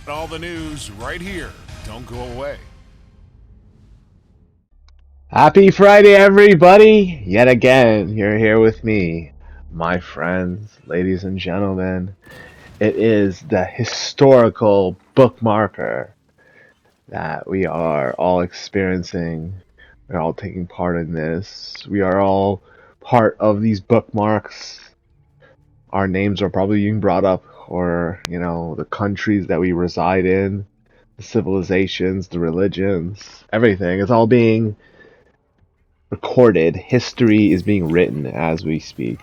All the news right here. Don't go away. Happy Friday, everybody! Yet again, you're here with me, my friends, ladies and gentlemen. It is the historical bookmarker that we are all experiencing. We're all taking part in this. We are all part of these bookmarks. Our names are probably being brought up, or, the countries that we reside in, the civilizations, the religions, everything. It's all being recorded. History is being written as we speak.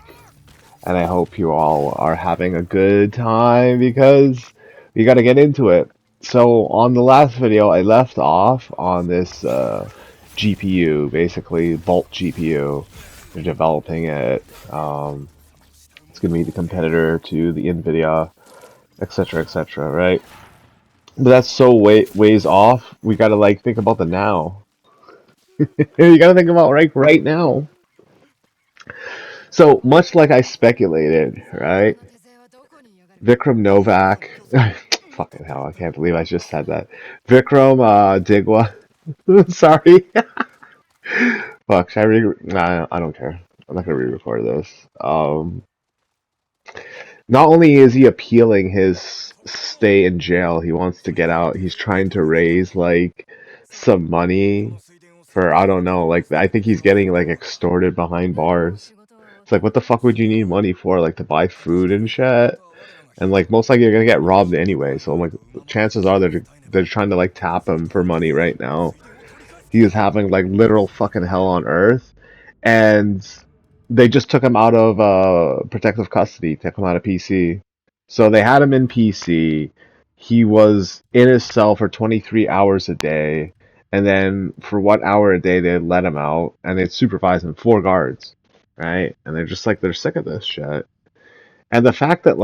And I hope you all are having a good time because we got to get into it. So, on the last video, I left off on this GPU, basically, Bolt GPU. They're developing it. It's going to be the competitor to the NVIDIA, etc., right? But that's so ways off. We got to, think about the now. You got to think about, right now. So much like I speculated, right? Vikram Novak, fucking hell, I can't believe I just said that. Vikram Digwa, sorry. Fuck, should I Nah, I don't care. I'm not gonna re-record this. Not only is he appealing his stay in jail, he wants to get out. He's trying to raise some money for I don't know. I think he's getting extorted behind bars. It's like, what the fuck would you need money for? Like to buy food and shit? And most likely you're gonna get robbed anyway. So chances are they're trying to tap him for money right now. He is having literal fucking hell on earth, and they just took him out of protective custody, took him out of PC. So they had him in PC. He was in his cell for 23 hours a day, and then for 1 hour a day they let him out, and they'd supervise him, four guards, right? And they're just they're sick of this shit. And the fact that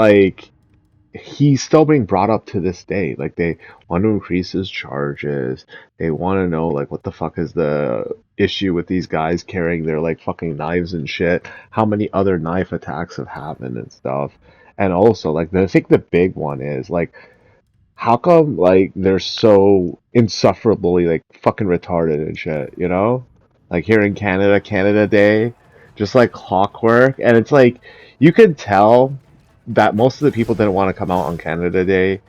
he's still being brought up to this day. They want to increase his charges. They want to know what the fuck is the issue with these guys carrying their fucking knives and shit. How many other knife attacks have happened and stuff. And also I think the big one is how come they're so insufferably fucking retarded and shit, you know? Here in Canada, Canada Day, just clockwork, and it's you could tell that most of the people didn't want to come out on Canada Day,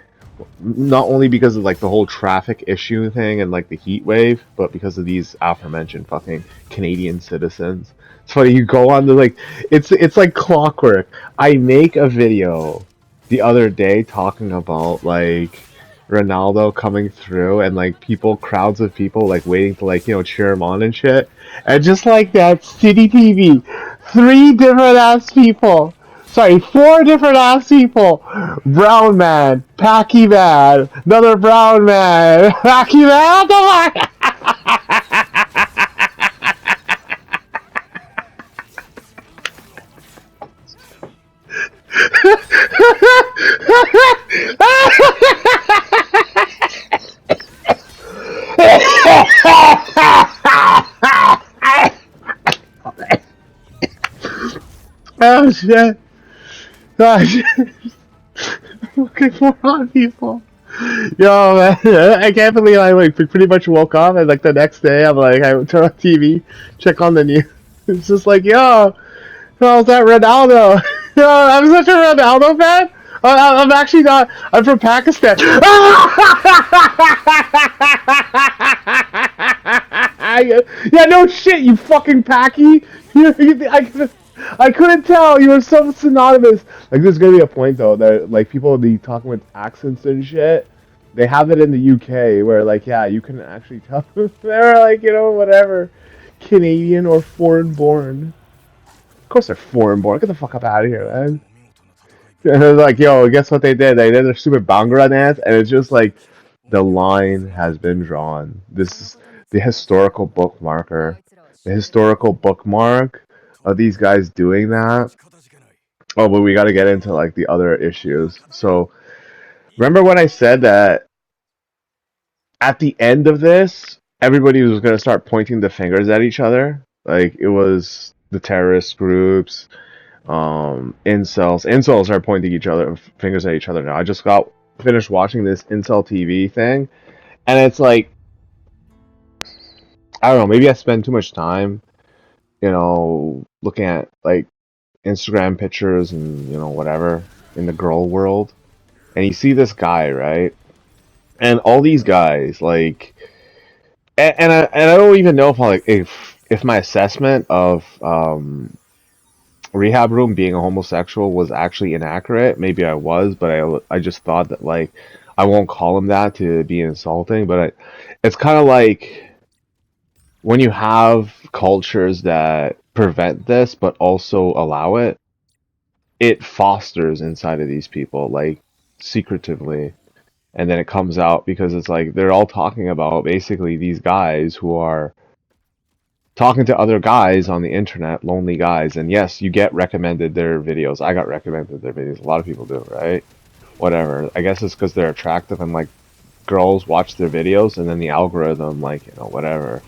not only because of the whole traffic issue thing and the heat wave, but because of these aforementioned fucking Canadian citizens. It's funny, you go on the it's like clockwork. I make a video the other day talking about Ronaldo coming through and people, crowds of people waiting to cheer him on and shit, and just like that, City TV, three different ass people, sorry, four different ass people, brown man, Packy man, another brown man, Packy man, what the fuck? Oh shit. Oh shit. Fucking moron people. Yo, man, I can't believe I pretty much woke up and the next day I'm I turn on TV, check on the news. It's just yo, how's that Ronaldo? Yo, I'm such a Ronaldo fan. I'm actually not. I'm from Pakistan. Yeah, no shit, you fucking Packy. I couldn't tell. You were so synonymous. There's gonna be a point though that people be talking with accents and shit. They have it in the UK where yeah, you can actually tell they're whatever, Canadian or foreign born. Of course they're foreign born. Get the fuck up out of here, man. And it was yo, guess what they did? They did a stupid Bhangra dance, and it's just the line has been drawn. This is the historical bookmarker, the historical bookmark of these guys doing that. Oh, but we got to get into the other issues. So remember when I said that at the end of this, everybody was going to start pointing the fingers at each other? It was the terrorist groups, incels are pointing each other fingers at each other now. I just got finished watching this Incel TV thing, and it's like, I don't know, maybe I spend too much time, looking at like Instagram pictures and whatever in the girl world, and you see this guy, right? And all these guys, like, and I don't even know if my assessment of rehab room being a homosexual was actually inaccurate. Maybe I was, but I just thought that, like, I won't call him that to be insulting, but it's kind of like when you have cultures that prevent this but also allow it, it fosters inside of these people, like, secretively. And then it comes out because it's like they're all talking about basically these guys who are talking to other guys on the internet, lonely guys. And yes, you get recommended their videos. I got recommended their videos. A lot of people do, right? Whatever. I guess it's because they're attractive and, like, girls watch their videos and then the algorithm, like, whatever.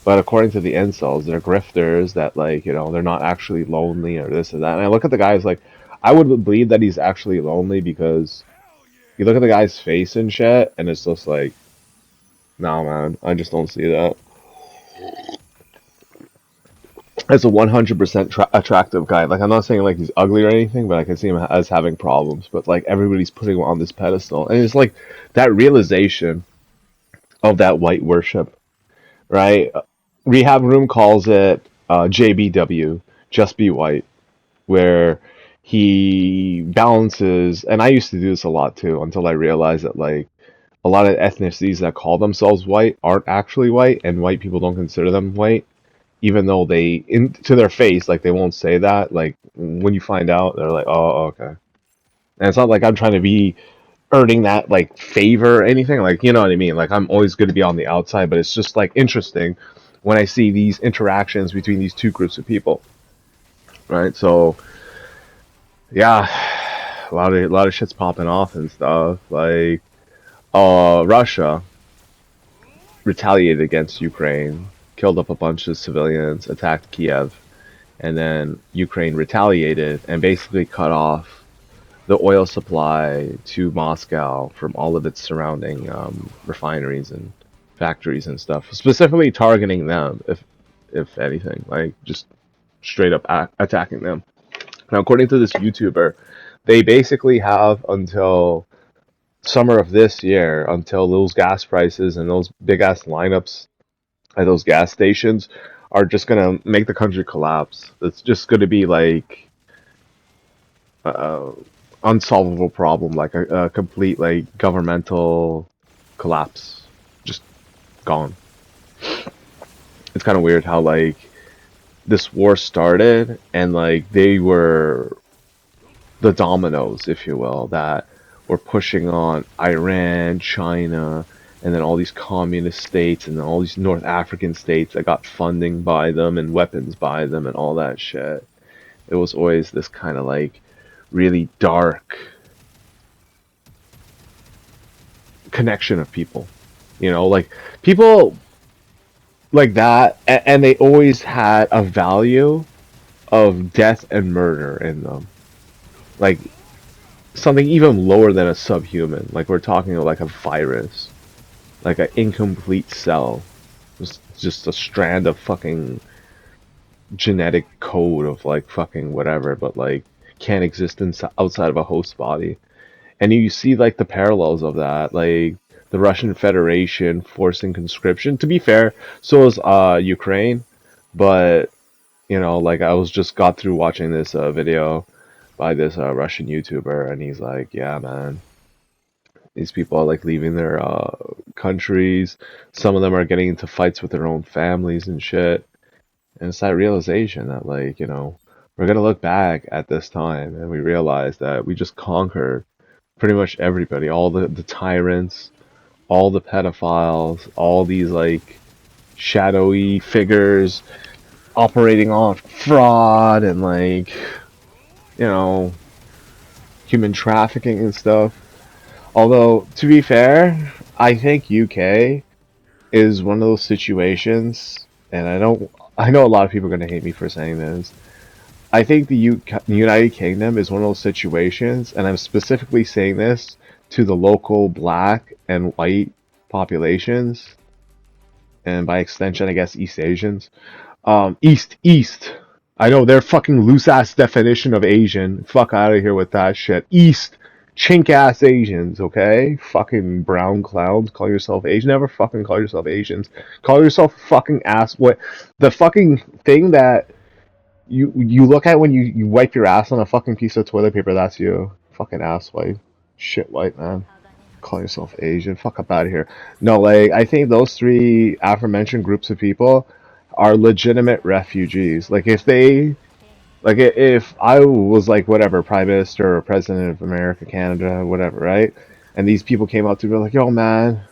But according to the incels, they're grifters that, like, they're not actually lonely or this or that. And I look at the guys like, I would believe that he's actually lonely because you look at the guy's face and shit, and it's just like, no, man, I just don't see that. As a 100% attractive guy. Like, I'm not saying like he's ugly or anything, but I can see him as having problems. But like everybody's putting him on this pedestal, and it's like that realization of that white worship, right? Rehab Room calls it JBW, just be white, where he balances. And I used to do this a lot too, until I realized that, like, a lot of ethnicities that call themselves white aren't actually white, and white people don't consider them white, even though to their face, like, they won't say that. Like, when you find out, they're like, oh, okay. And it's not like I'm trying to be earning that, like, favor or anything. Like, you know what I mean? Like, I'm always going to be on the outside, but it's just, like, interesting when I see these interactions between these two groups of people, right? So, yeah, a lot of shit's popping off and stuff. Like, Russia retaliated against Ukraine, killed up a bunch of civilians, attacked Kiev, and then Ukraine retaliated and basically cut off the oil supply to Moscow from all of its surrounding refineries and factories and stuff, specifically targeting them, if anything, like, just straight up attacking them. Now, according to this YouTuber, they basically have until summer of this year, until those gas prices and those big ass lineups at those gas stations are just gonna make the country collapse. It's just gonna be like a unsolvable problem, like a complete, like, governmental collapse, just gone. It's kind of weird how, like, this war started and, like, they were the dominoes, if you will, that were pushing on Iran, China, and then all these communist states, and then all these North African states that got funding by them and weapons by them and all that shit. It was always this kind of, like, really dark connection of people. Like, people like that, and they always had a value of death and murder in them. Like, something even lower than a subhuman. Like, we're talking like a virus, like an incomplete cell, just a strand of fucking genetic code of, like, fucking whatever, but, like, can't exist outside of a host body. And you see, like, the parallels of that, like the Russian Federation forcing conscription. To be fair, so is Ukraine, but like, I was just got through watching this video by this Russian YouTuber, and he's like, yeah, man, these people are, like, leaving their countries. Some of them are getting into fights with their own families and shit. And it's that realization that, like, we're gonna look back at this time and we realize that we just conquered pretty much everybody, all the tyrants, all the pedophiles, all these, like, shadowy figures operating on fraud and, like, human trafficking and stuff. Although, to be fair, I think UK is one of those situations, and I know a lot of people are going to hate me for saying this. I think the United Kingdom is one of those situations, and I'm specifically saying this to the local black and white populations, and by extension, I guess East Asians. East. I know their fucking loose ass definition of Asian. Fuck out of here with that shit. East. Chink ass Asians, okay? Fucking brown clowns. Call yourself Asian. Never fucking call yourself Asians. Call yourself fucking ass. What? The fucking thing that you look at when you wipe your ass on a fucking piece of toilet paper, that's you. Fucking ass wipe. Shit white man. Call yourself Asian. Fuck up out of here. No, like, I think those three aforementioned groups of people are legitimate refugees. Like, if I was like, whatever, Prime Minister or President of America, Canada, whatever, right? And these people came up to me like, yo, man,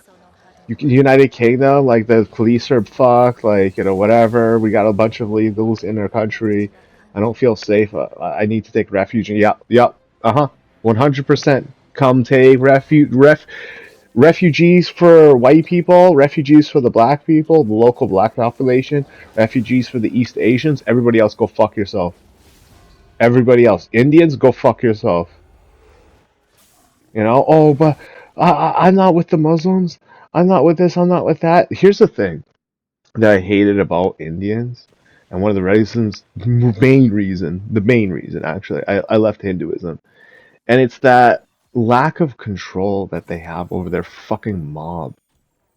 United Kingdom, like, the police are fucked, like, whatever. We got a bunch of illegals in our country. I don't feel safe. I need to take refuge. And yep, 100%. Come take refugees for white people, refugees for the black people, the local black population, refugees for the East Asians. Everybody else, go fuck yourself. Everybody else, Indians, go fuck yourself. Oh, but I'm not with the Muslims. I'm not with this. I'm not with that. Here's the thing that I hated about Indians, and one of the reasons, the main reason actually, I left Hinduism, and it's that lack of control that they have over their fucking mob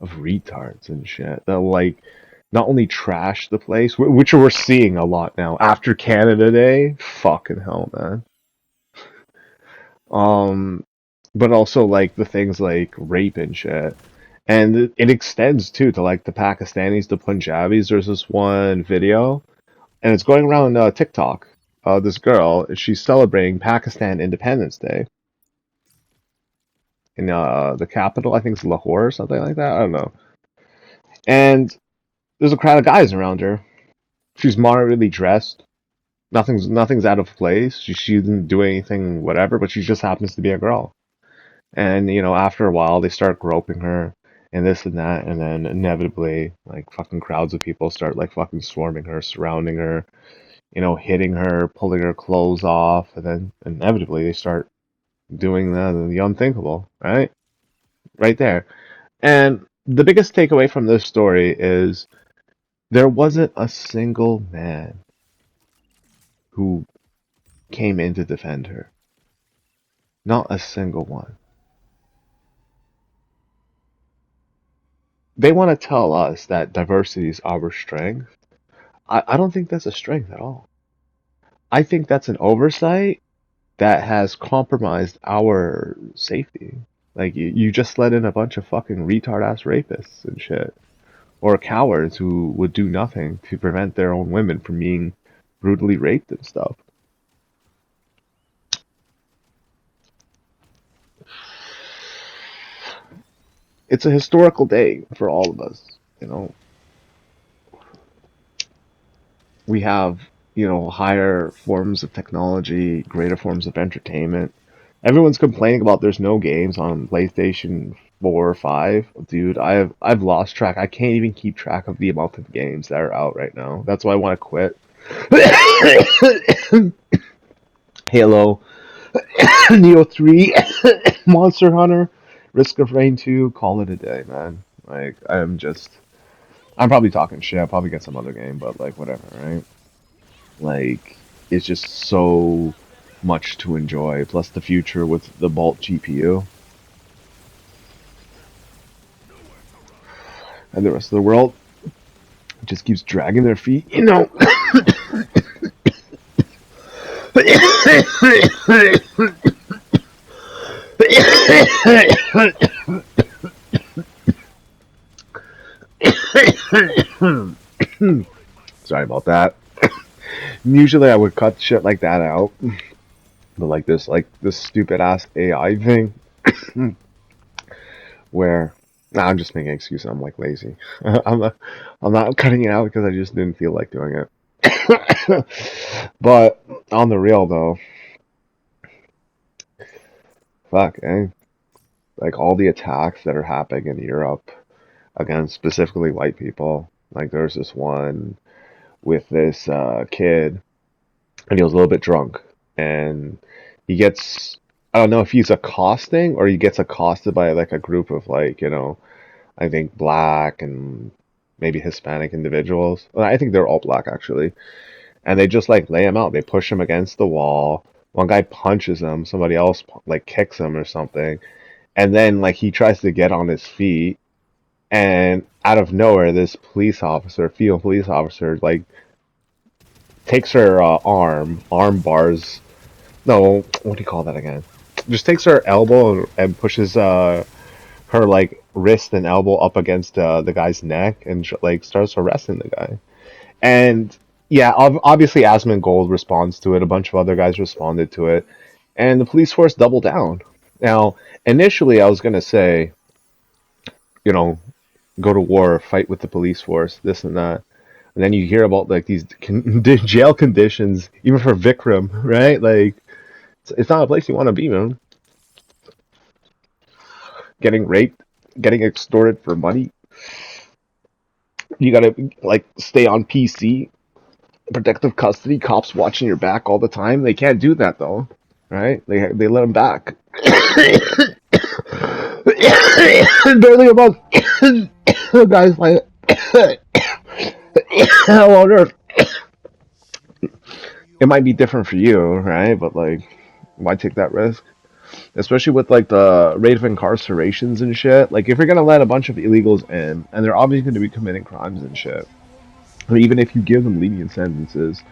of retards and shit that, like, not only trash the place, which we're seeing a lot now after Canada Day. Fucking hell, man. Um, but also like the things like rape and shit. And it extends too to like the Pakistanis, the Punjabis. There's this one video, and it's going around TikTok. This girl, she's celebrating Pakistan Independence Day in the capital. I think it's Lahore or something like that. I don't know. And there's a crowd of guys around her. She's moderately dressed. Nothing's out of place. She didn't do anything, whatever, but she just happens to be a girl. And after a while, they start groping her and this and that, and then inevitably, like, fucking crowds of people start like fucking swarming her, surrounding her, hitting her, pulling her clothes off, and then inevitably they start doing the unthinkable, right? Right there. And the biggest takeaway from this story is there wasn't a single man who came in to defend her. Not a single one. They want to tell us that diversity is our strength. I don't think that's a strength at all. I think that's an oversight that has compromised our safety. Like, you just let in a bunch of fucking retard ass rapists and shit. Or cowards who would do nothing to prevent their own women from being brutally raped and stuff. It's a historical day for all of us. We have, higher forms of technology, greater forms of entertainment. Everyone's complaining about there's no games on PlayStation 4 or 5. Dude, I've lost track. I can't even keep track of the amount of games that are out right now. That's why I want to quit. Halo, Neo 3, Monster Hunter, Risk of Rain 2, call it a day, man. Like, I'm probably talking shit. I'll probably get some other game, but like, whatever, right? Like, it's just so much to enjoy. Plus the future with the Bolt GPU and the rest of the world just keeps dragging their feet. Sorry about that. Usually I would cut shit like that out, but like this stupid ass AI thing where I'm just making excuses. I'm like lazy. I'm not cutting it out because I just didn't feel like doing it. But on the real though, fuck, eh? Like all the attacks that are happening in Europe against specifically white people. Like there's this one with this kid, and he was a little bit drunk, and he gets I don't know if he's accosting or he gets accosted by like a group of like, I think black and maybe Hispanic individuals. Well, I think they're all black actually. And they just like lay him out. They push him against the wall. One guy punches him, somebody else like kicks him or something. And then like he tries to get on his feet and out of nowhere this police officer, female police officer, like takes her arm bars. No, what do you call that again? Just takes her elbow and pushes her like wrist and elbow up against the guy's neck and like starts harassing the guy. And yeah, obviously Asmongold responds to it. A bunch of other guys responded to it, and the police force doubled down. Now, initially, I was gonna say, you know, go to war, fight with the police force, this and that. And then you hear about like these jail conditions, even for Vikram, right? Like, it's not a place you want to be, man. Getting raped, getting extorted for money. You gotta like stay on PC, protective custody, cops watching your back all the time. They can't do that though, right? They let them back. Barely a month. The guy's like, how on earth? It might be different for you, right? But like, why take that risk? Especially with like the rate of incarcerations and shit. Like, if you're gonna let a bunch of illegals in, and they're obviously gonna be committing crimes and shit, I mean, even if you give them lenient sentences,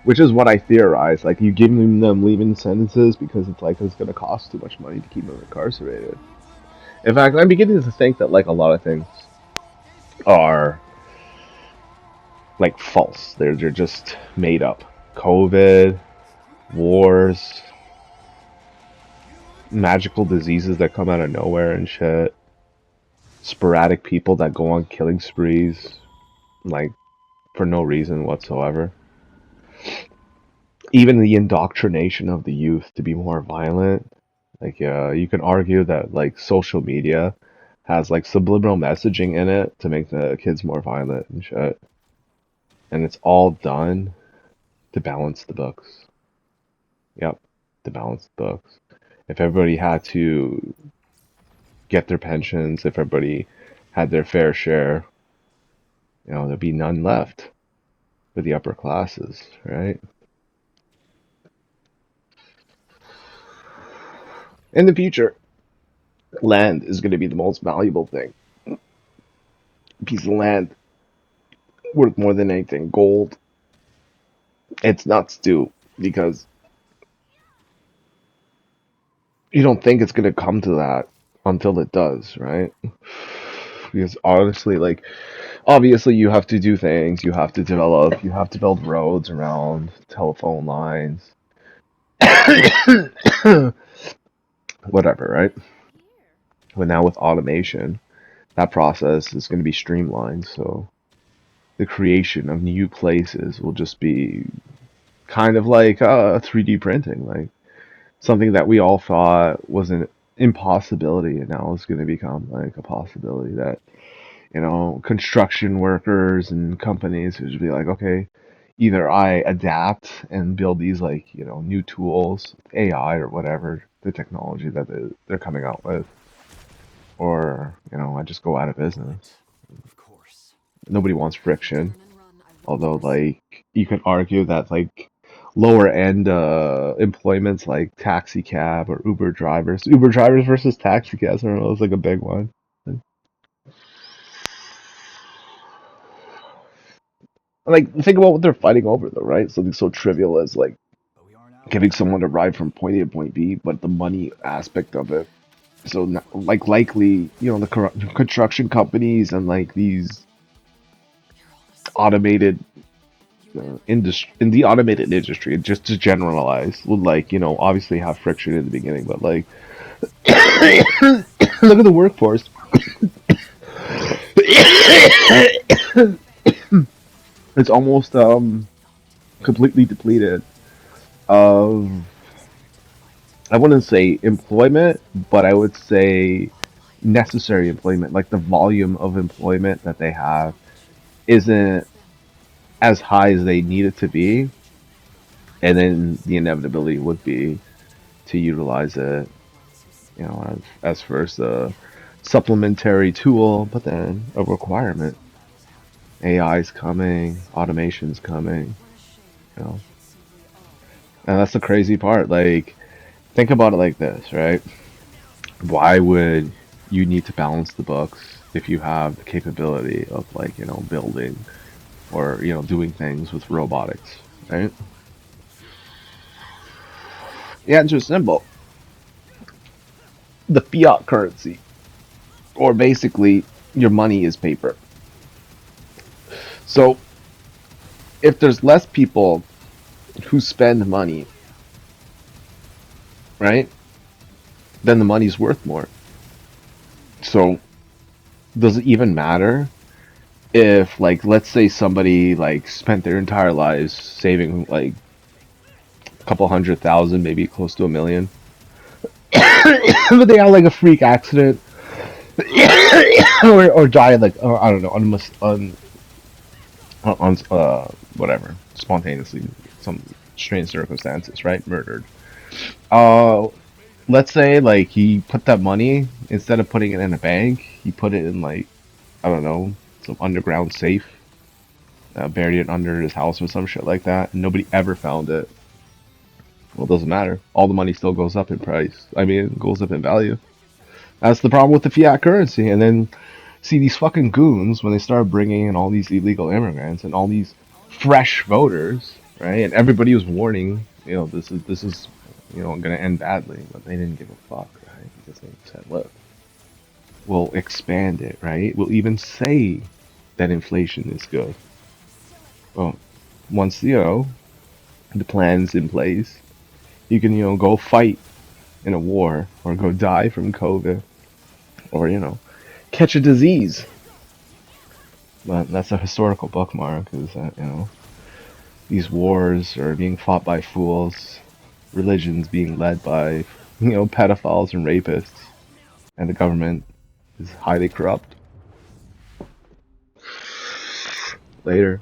which is what I theorize, like you give them lenient sentences because it's like it's gonna cost too much money to keep them incarcerated. In fact, I'm beginning to think that like a lot of things are like false. They're just made up. COVID, wars, magical diseases that come out of nowhere and shit. Sporadic people that go on killing sprees, like for no reason whatsoever. Even the indoctrination of the youth to be more violent. Like, you can argue that like social media has like subliminal messaging in it to make the kids more violent and shit. And it's all done to balance the books. Yep, to balance the books. If everybody had to get their pensions, if everybody had their fair share, there'd be none left for the upper classes, right? In the future, land is going to be the most valuable thing. A piece of land worth more than anything. Gold. It's nuts too, because you don't think it's going to come to that until it does, right? Because honestly, like, obviously you have to do things, you have to build roads around telephone lines, whatever, right? But now with automation, that process is going to be streamlined, so the creation of new places will just be kind of like 3D printing, like something that we all thought was an impossibility, and now it's going to become like a possibility that construction workers and companies would be like, okay, either I adapt and build these like, new tools, AI or whatever, the technology that they're coming out with, or, I just go out of business. Nobody wants friction. Although, like, you can argue that, like, lower end employments like taxi cab or Uber drivers versus taxi cabs, I don't know, it's like a big one. Like, think about what they're fighting over, though, right? Something so trivial as like giving someone a ride from point A to point B, but the money aspect of it. So, like, likely, the construction companies and like these automated industry in the automated industry, just to generalize, would like obviously have friction in the beginning, but like look at the workforce. It's almost completely depleted of, I wouldn't say employment, but I would say necessary employment. Like the volume of employment that they have isn't as high as they need it to be, and then the inevitability would be to utilize it, as first a supplementary tool, but then a requirement. AI's coming, automation's coming, you know. And that's the crazy part. Like, think about it like this, right? Why would you need to balance the books if you have the capability of, like, building or, doing things with robotics, right? The answer is simple. The fiat currency, or basically your money is paper. So if there's less people who spend money, right, then the money's worth more. So does it even matter if, like, let's say somebody like spent their entire lives saving like a couple 100,000, maybe close to 1 million, but they have like a freak accident or die like, or I don't know, whatever, spontaneously, some strange circumstances, right? Murdered. Uh, let's say like he put that money, instead of putting it in a bank, he put it in, like, I don't know, some underground safe, buried it under his house or some shit like that, and nobody ever found it. Well, it doesn't matter. All the money still goes up in price. I mean, it goes up in value. That's the problem with the fiat currency. And then see these fucking goons, when they start bringing in all these illegal immigrants and all these fresh voters, right? And everybody was warning, this is going to end badly, but they didn't give a fuck, right? Because they said, look, we'll expand it, right? We'll even say that inflation is good. Well, once the plan's in place, you can go fight in a war, or go die from COVID, or catch a disease. But that's a historical bookmark, is that these wars are being fought by fools, religions being led by pedophiles and rapists, and the government is highly corrupt. Later.